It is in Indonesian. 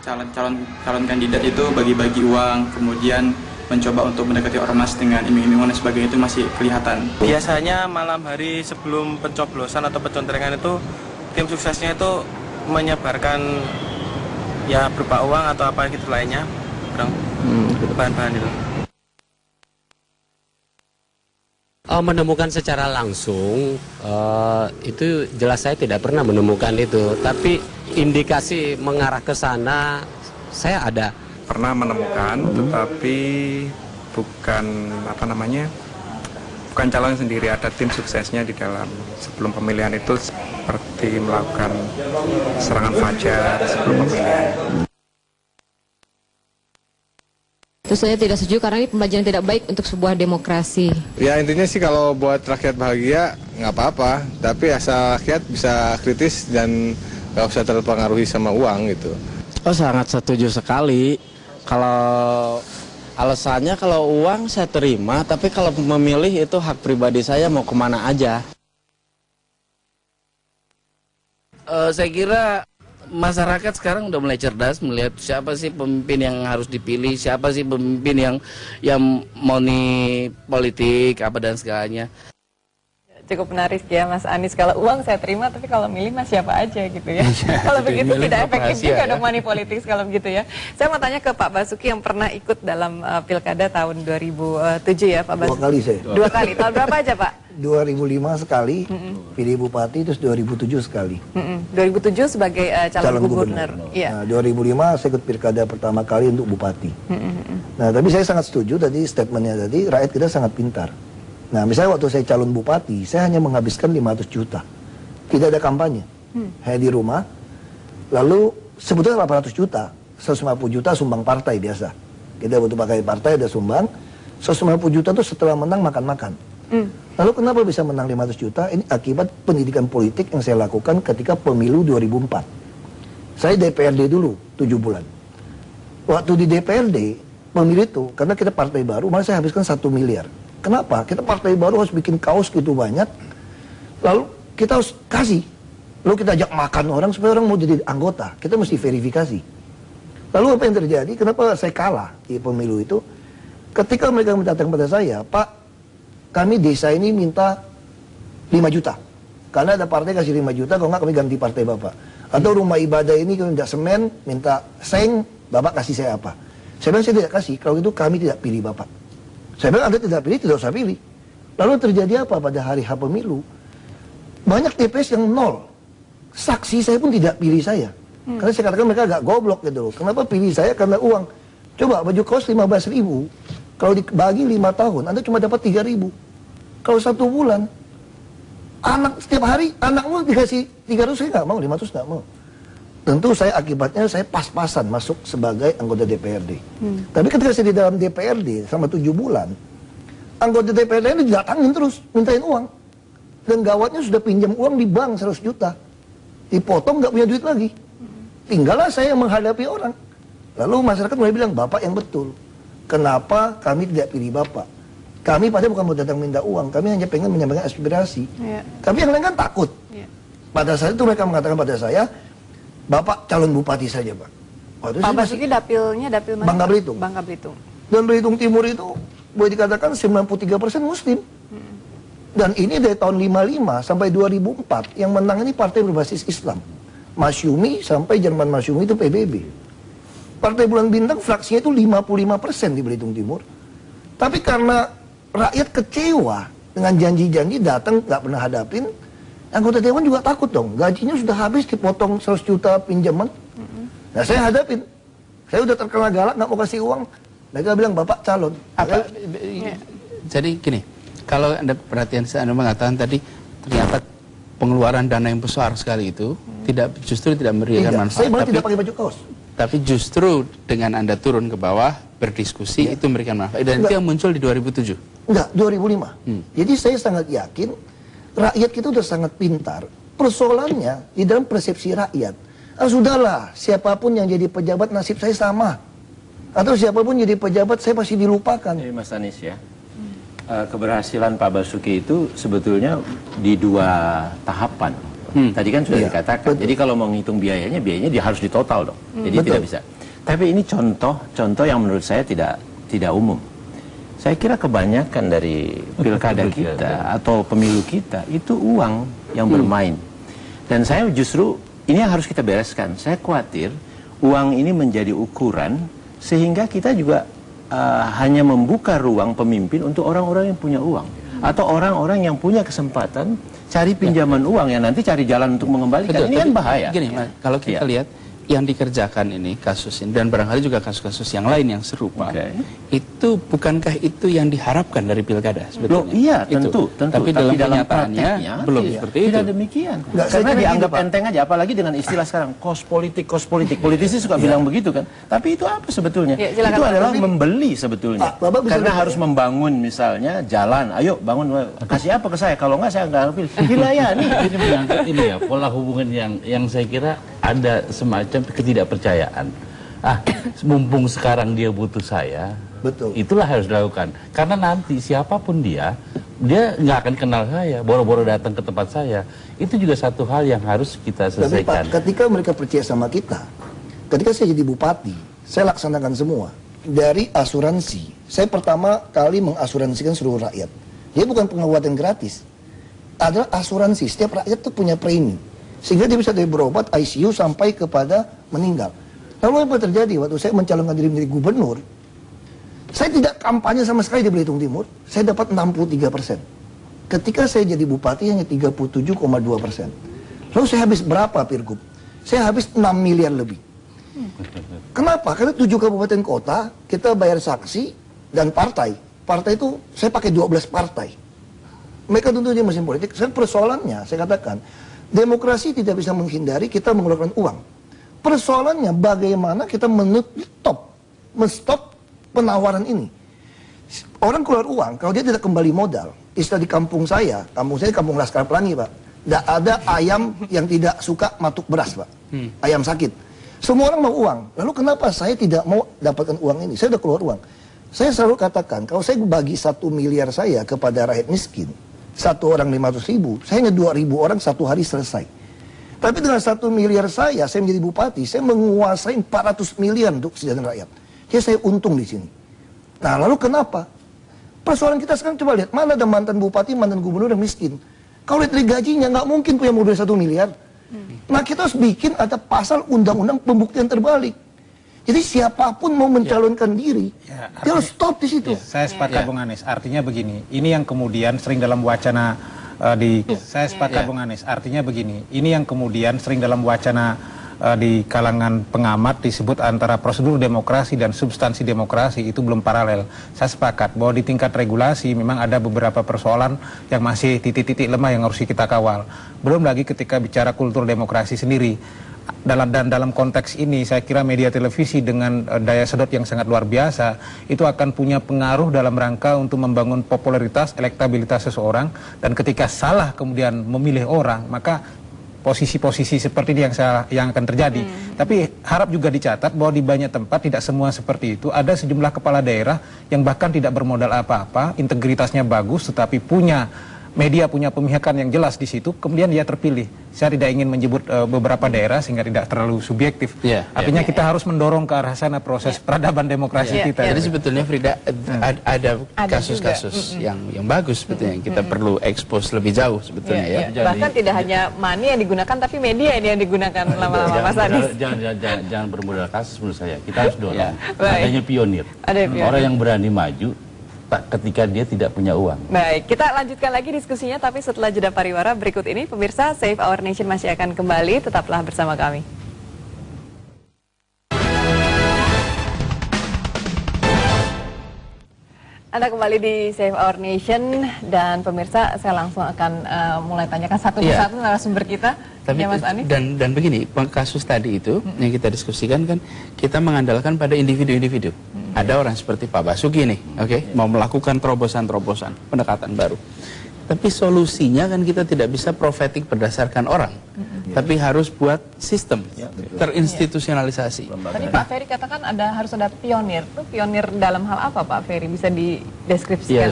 calon kandidat itu bagi-bagi uang, kemudian mencoba untuk mendekati ormas dengan iming-iming dan sebagainya itu masih kelihatan. Biasanya malam hari sebelum pencoblosan atau pencontrengan itu tim suksesnya itu menyebarkan ya berupa uang atau apa gitu lainnya, bahan-bahan itu. Menemukan secara langsung itu jelas saya tidak pernah menemukan itu, tapi indikasi mengarah ke sana saya ada. Pernah menemukan, tetapi bukan bukan calon sendiri, ada tim suksesnya di dalam sebelum pemilihan itu seperti melakukan serangan fajar sebelum pemilihan. Itu saya tidak setuju karena ini pembelajaran tidak baik untuk sebuah demokrasi. Ya intinya sih kalau buat rakyat bahagia nggak apa-apa, tapi asal rakyat bisa kritis dan nggak usah terpengaruhi sama uang gitu. Oh sangat setuju sekali. Kalau alasannya kalau uang saya terima, tapi kalau memilih itu hak pribadi saya mau kemana aja. Saya kira masyarakat sekarang udah mulai cerdas melihat siapa sih pemimpin yang harus dipilih, siapa sih pemimpin yang money politik apa dan segalanya. Cukup menarik ya Mas Anies, kalau uang saya terima tapi kalau milih Mas siapa aja gitu ya. Kalau begitu tidak efektif juga dong money politik kalau begitu ya. Saya mau tanya ke Pak Basuki yang pernah ikut dalam pilkada tahun 2007 ya Pak Basuki. 2 kali saya. 2 kali, tahun berapa aja Pak? 2005 sekali, pilih bupati, terus 2007 sekali. 2007 sebagai calon gubernur. Nah, 2005 saya ikut pilkada pertama kali untuk bupati. Nah, tapi saya sangat setuju tadi statementnya tadi, rakyat kita sangat pintar. Nah, misalnya waktu saya calon bupati, saya hanya menghabiskan 500 juta. Tidak ada kampanye. Hanya di rumah. Lalu sebetulnya 800 juta, 150 juta sumbang partai biasa. Kita butuh pakai partai, ada sumbang. 150 juta itu setelah menang makan-makan. Lalu kenapa bisa menang 500 juta? Ini akibat pendidikan politik yang saya lakukan ketika pemilu 2004. Saya DPRD dulu, 7 bulan. Waktu di DPRD, pemilu itu, karena kita partai baru, malah saya habiskan 1 miliar. Kenapa? Kita partai baru harus bikin kaos gitu banyak, lalu kita harus kasih. Lalu kita ajak makan orang supaya orang mau jadi anggota. Kita mesti verifikasi. Lalu apa yang terjadi? Kenapa saya kalah di pemilu itu? Ketika mereka datang pada saya, Pak, kami desa ini minta 5 juta. Karena ada partai kasih 5 juta, kalau nggak kami ganti partai Bapak. Atau rumah ibadah ini kami minta semen, minta seng, Bapak kasih saya apa? Saya bilang saya tidak kasih, kalau itu kami tidak pilih Bapak. Saya bilang Anda tidak pilih, tidak usah pilih. Lalu terjadi apa pada hari H pemilu? Banyak TPS yang 0. Saksi saya pun tidak pilih saya. Karena saya katakan mereka agak goblok gitu loh. Kenapa pilih saya? Karena uang. Coba baju kaos 15.000. Kalau dibagi 5 tahun, Anda cuma dapat 3.000. Kalau 1 bulan, anak setiap hari, anakmu dikasih 300, saya nggak mau, 500 nggak mau. Tentu saya akibatnya saya pas-pasan masuk sebagai anggota DPRD. Tapi ketika saya di dalam DPRD selama 7 bulan, anggota DPRD ini didatangin terus, mintain uang. Dan gawatnya sudah pinjam uang di bank 100 juta. Dipotong nggak punya duit lagi. Tinggallah saya yang menghadapi orang. Lalu masyarakat mulai bilang, Bapak yang betul. Kenapa kami tidak pilih Bapak? Kami padahal bukan mau datang minta uang, kami hanya pengen menyampaikan aspirasi. Tapi yang lain kan takut. Pada saat itu mereka mengatakan pada saya, Bapak calon bupati saja, Pak. Pak Basuki dapilnya dapil mana? Bangka Belitung. Bangka Belitung. Dan Belitung Timur itu boleh dikatakan 93% Muslim. Dan ini dari tahun 55 sampai 2004 yang menang ini partai berbasis Islam. Masyumi sampai Jerman Masyumi itu PBB. Partai Bulan Bintang fraksinya itu 55% di Belitung Timur. Tapi karena rakyat kecewa dengan janji-janji datang nggak pernah hadapin, anggota dewan juga takut dong, gajinya sudah habis dipotong 100 juta pinjaman. Nah saya hadapin, saya udah terkena galak nggak mau kasih uang. Mereka bilang Bapak calon. Jadi gini, kalau Anda perhatian Anda mengatakan tadi ternyata pengeluaran dana yang besar sekali itu justru tidak memberikan manfaat. Saya malah tidak pakai baju kaos. Tapi justru dengan Anda turun ke bawah berdiskusi itu memberikan manfaat. Dan itu yang muncul di 2007. Enggak, 2005. Jadi saya sangat yakin rakyat kita udah sangat pintar. Persoalannya di dalam persepsi rakyat. Sudahlah, siapapun yang jadi pejabat nasib saya sama. Atau siapapun jadi pejabat saya pasti dilupakan. Jadi Mas Anies ya, keberhasilan Pak Basuki itu sebetulnya di 2 tahapan. Tadi kan sudah dikatakan. Jadi kalau mau ngitung biayanya dia harus ditotal dong. Jadi tidak bisa. Tapi ini contoh yang menurut saya tidak umum. Saya kira kebanyakan dari pilkada kita atau pemilu kita itu uang yang bermain. Dan saya justru ini yang harus kita bereskan. Saya khawatir uang ini menjadi ukuran sehingga kita juga hanya membuka ruang pemimpin untuk orang-orang yang punya uang atau orang-orang yang punya kesempatan cari pinjaman uang yang nanti cari jalan untuk mengembalikan. Ini kan bahaya. Gini, kalau kita lihat yang dikerjakan ini kasus ini dan barangkali juga kasus-kasus yang lain yang serupa, itu bukankah itu yang diharapkan dari pilkada sebetulnya? Iya, tentu. Tapi dalam kenyataannya belum seperti itu. Tidak demikian. Karena dianggap enteng aja, apalagi dengan istilah sekarang kos politik. Politisi suka bilang begitu kan. Tapi itu apa sebetulnya? Itu adalah membeli sebetulnya. Karena harus membangun misalnya jalan. Ayo bangun, kasih apa ke saya? Kalau enggak saya enggak pilih. Dilayani. Ini menyangkut ini ya, pola hubungan yang saya kira ada semacam ketidakpercayaan. Mumpung sekarang dia butuh saya, itulah harus dilakukan. Karena nanti siapapun dia nggak akan kenal saya, boro-boro datang ke tempat saya. Itu juga satu hal yang harus kita selesaikan. Tapi Pak, ketika mereka percaya sama kita, ketika saya jadi bupati, saya laksanakan semua. Dari asuransi, saya pertama kali mengasuransikan seluruh rakyat. Dia bukan pengobatan gratis, adalah asuransi. Setiap rakyat tuh punya premi. Sehingga dia bisa dari berobat ICU sampai kepada meninggal. Lalu apa terjadi waktu saya mencalonkan diri menjadi gubernur? Saya tidak kampanye sama sekali di Belitung Timur. Saya dapat 63%. Ketika saya jadi bupati hanya 37,2%. Lalu saya habis berapa Pirgub? Saya habis 6 miliar lebih. Kenapa? Karena 7 kabupaten kota kita bayar saksi dan partai. Partai itu saya pakai 12 partai. Mereka tentu dia mesin politik. Persoalannya saya katakan, demokrasi tidak bisa menghindari kita mengeluarkan uang. Persoalannya bagaimana kita menstop penawaran ini. Orang keluar uang, kalau dia tidak kembali modal. Istilah di kampung saya kampung Laskar Pelangi Pak. Tidak ada ayam yang tidak suka matuk beras Pak. Ayam sakit. Semua orang mau uang. Lalu kenapa saya tidak mau dapatkan uang ini? Saya sudah keluar uang. Saya selalu katakan, kalau saya bagi 1 miliar saya kepada rakyat miskin, 1 orang 500.000, saya hanya 2.000 orang 1 hari selesai. Tapi dengan 1 miliar saya menjadi bupati, saya menguasai 400 miliar untuk kesejahteraan rakyat. Jadi saya untung di sini. Nah lalu kenapa? Persoalan kita sekarang coba lihat, mana ada mantan bupati, mantan gubernur yang miskin. Kalau lihat dari gajinya, nggak mungkin punya modal 1 miliar. Nah kita harus bikin ada pasal undang-undang pembuktian terbalik. Jadi siapapun mau mencalonkan diri, dia harus stop di situ. Saya sepakat Bung Anies. Artinya begini, ini yang kemudian sering dalam wacana saya sepakat Bung Anies. Artinya begini, ini yang kemudian sering dalam wacana di kalangan pengamat disebut antara prosedur demokrasi dan substansi demokrasi itu belum paralel. Saya sepakat bahwa di tingkat regulasi memang ada beberapa persoalan yang masih titik-titik lemah yang harus kita kawal. Belum lagi ketika bicara kultur demokrasi sendiri. Dalam konteks ini saya kira media televisi dengan daya sedot yang sangat luar biasa itu akan punya pengaruh dalam rangka untuk membangun popularitas, elektabilitas seseorang, dan ketika salah kemudian memilih orang maka posisi-posisi seperti ini yang akan terjadi. Tapi harap juga dicatat bahwa di banyak tempat tidak semua seperti itu. Ada sejumlah kepala daerah yang bahkan tidak bermodal apa-apa, integritasnya bagus tetapi punya media punya pemihakan yang jelas di situ, kemudian dia terpilih. Saya tidak ingin menyebut beberapa daerah sehingga tidak terlalu subjektif. Artinya kita harus mendorong ke arah sana proses peradaban demokrasi kita. Jadi sebetulnya Frida ada kasus-kasus yang bagus sebetulnya yang kita perlu expose lebih jauh sebetulnya ya. Bahkan tidak hanya money yang digunakan tapi media ini yang digunakan lama-lama Mas Anies. Jangan bermodal kasus menurut saya. Kita harus dorong. Adanya pionir. Orang yang berani maju ketika dia tidak punya uang. Baik, kita lanjutkan lagi diskusinya tapi setelah jeda pariwara berikut ini. Pemirsa, Save Our Nation masih akan kembali, tetaplah bersama kami. Anda kembali di Save Our Nation dan pemirsa, saya langsung akan mulai tanyakan satu persatu narasumber kita. Tapi, ya Mas Anies. Dan begini, kasus tadi itu yang kita diskusikan kan kita mengandalkan pada individu-individu. Ada orang seperti Pak Basuki nih, mau melakukan terobosan-terobosan, pendekatan baru. Tapi solusinya kan kita tidak bisa profetik berdasarkan orang, tapi harus buat sistem terinstitusionalisasi. Tadi Pak Ferry katakan harus ada pionir. Itu pionir dalam hal apa Pak Ferry? Bisa dideskripsikan?